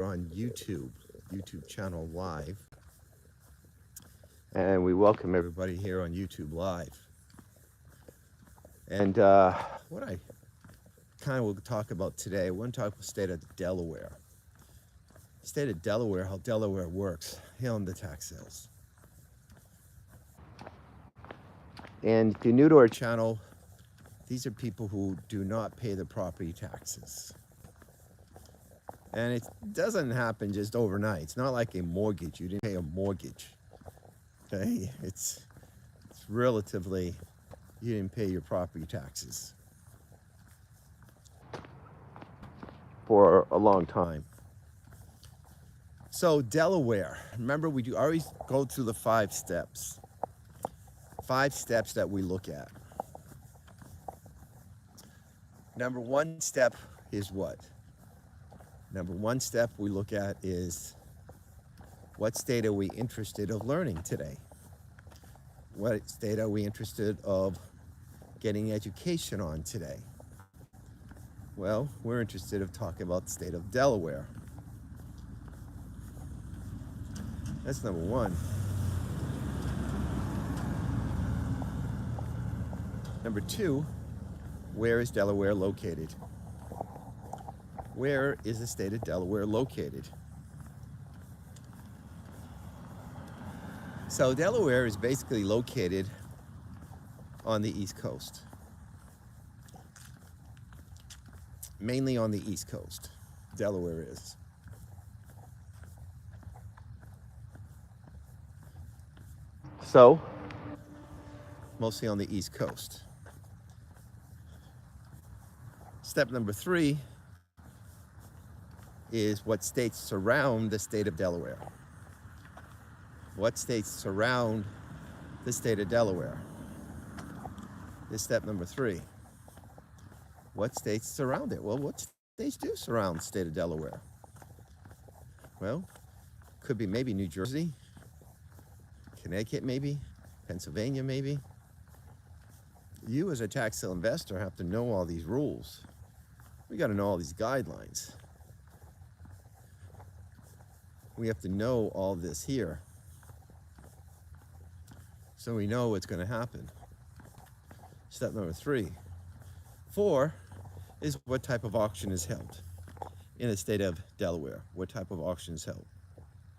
on YouTube channel live. And we welcome everybody here on YouTube live. And what I kind of will talk about today, I want to talk about the state of Delaware. State of Delaware, how Delaware works here on the tax sales. And if you're new to our channel, these are people who do not pay the property taxes. And it doesn't happen just overnight. It's not like a mortgage. You didn't pay a mortgage. Okay? It's relatively, you didn't pay your property taxes for a long time. So Delaware, remember we do always go through the 5 steps. 5 steps that we look at. Number 1 step is what? Number 1 step we look at is what state are we interested of learning today? What state are we interested of getting education on today? Well, we're interested of talking about the state of Delaware. That's number 1. Number 2, where is Delaware located? Where is the state of Delaware located? So Delaware is basically located on the East Coast. Mainly on the East Coast, Delaware is. So, mostly on the East Coast. Step number 3 is what states surround the state of Delaware. What states surround the state of Delaware? Is step number 3. What states surround it? Well, what states do surround the state of Delaware? Well, could be maybe New Jersey, Connecticut maybe, Pennsylvania maybe. You as a tax sale investor have to know all these rules. We got to know all these guidelines. We have to know all this here, so we know what's going to happen. Step number 3. 4 is what type of auction is held in the state of Delaware. What type of auction is held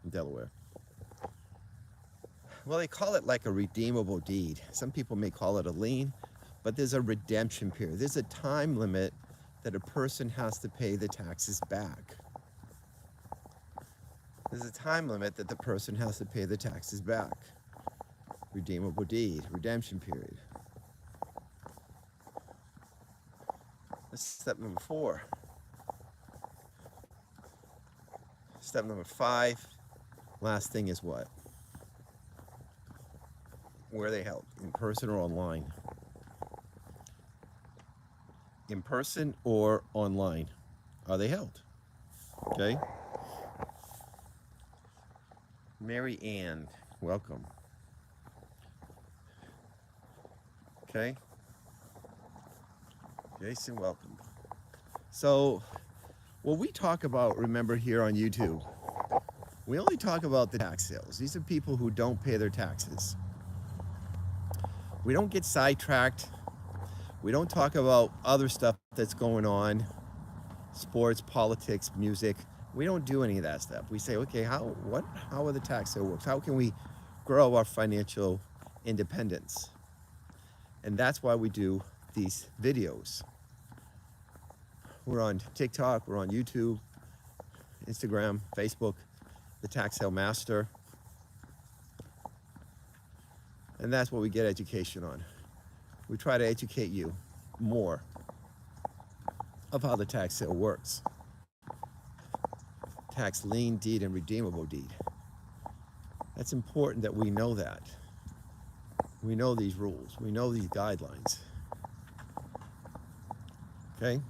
in Delaware? Well, they call it like a redeemable deed. Some people may call it a lien, but there's a redemption period. There's a time limit that a person has to pay the taxes back. There's a time limit that the person has to pay the taxes back. Redeemable deed, redemption period. That's step number 4. Step number 5, last thing is what? Where are they held? In person or online? In person or online are they held? Okay. Mary Ann, welcome. Okay. Jason, welcome. So, what we talk about, remember here on YouTube, we only talk about the tax sales. These are people who don't pay their taxes. We don't get sidetracked. We don't talk about other stuff that's going on, sports, politics, music. We don't do any of that stuff. We say, okay, how are the tax sale works? How can we grow our financial independence? And that's why we do these videos. We're on TikTok, we're on YouTube, Instagram, Facebook, the Tax Sale Master. And that's what we get education on. We try to educate you more of how the tax sale works. Tax lien deed and redeemable deed. That's important that we know that. We know these rules. We know these guidelines. Okay?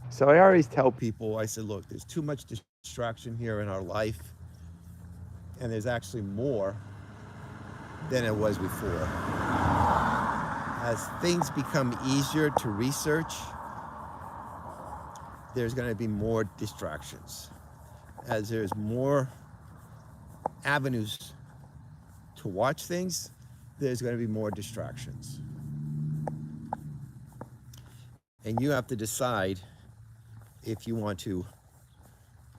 So I always tell people, I said, look, there's too much distraction here in our life, and there's actually more than it was before. as things become easier to research, there's going to be more distractions. As there's more avenues to watch things, there's going to be more distractions. And you have to decide if you want to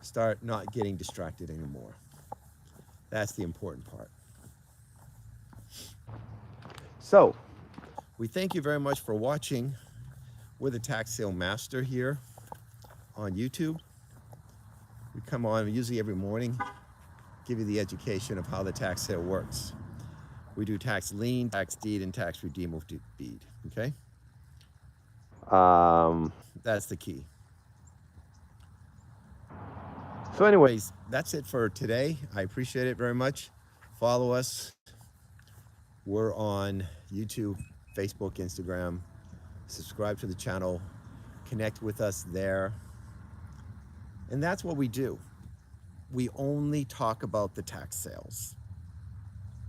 start not getting distracted anymore. That's the important part. So, we thank you very much for watching. We're the Tax Sale Master here on YouTube. We come on usually every morning, give you the education of how the tax sale works. We do tax lien, tax deed, and tax redeemable deed, okay? That's the key. So anyways, that's it for today. I appreciate it very much. Follow us. We're on YouTube, Facebook, Instagram. Subscribe to the channel. Connect with us there. And that's what we do. We only talk about the tax sales.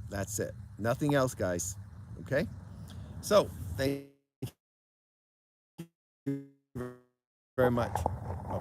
That's it. Nothing else, guys. Okay? So, thank you very much.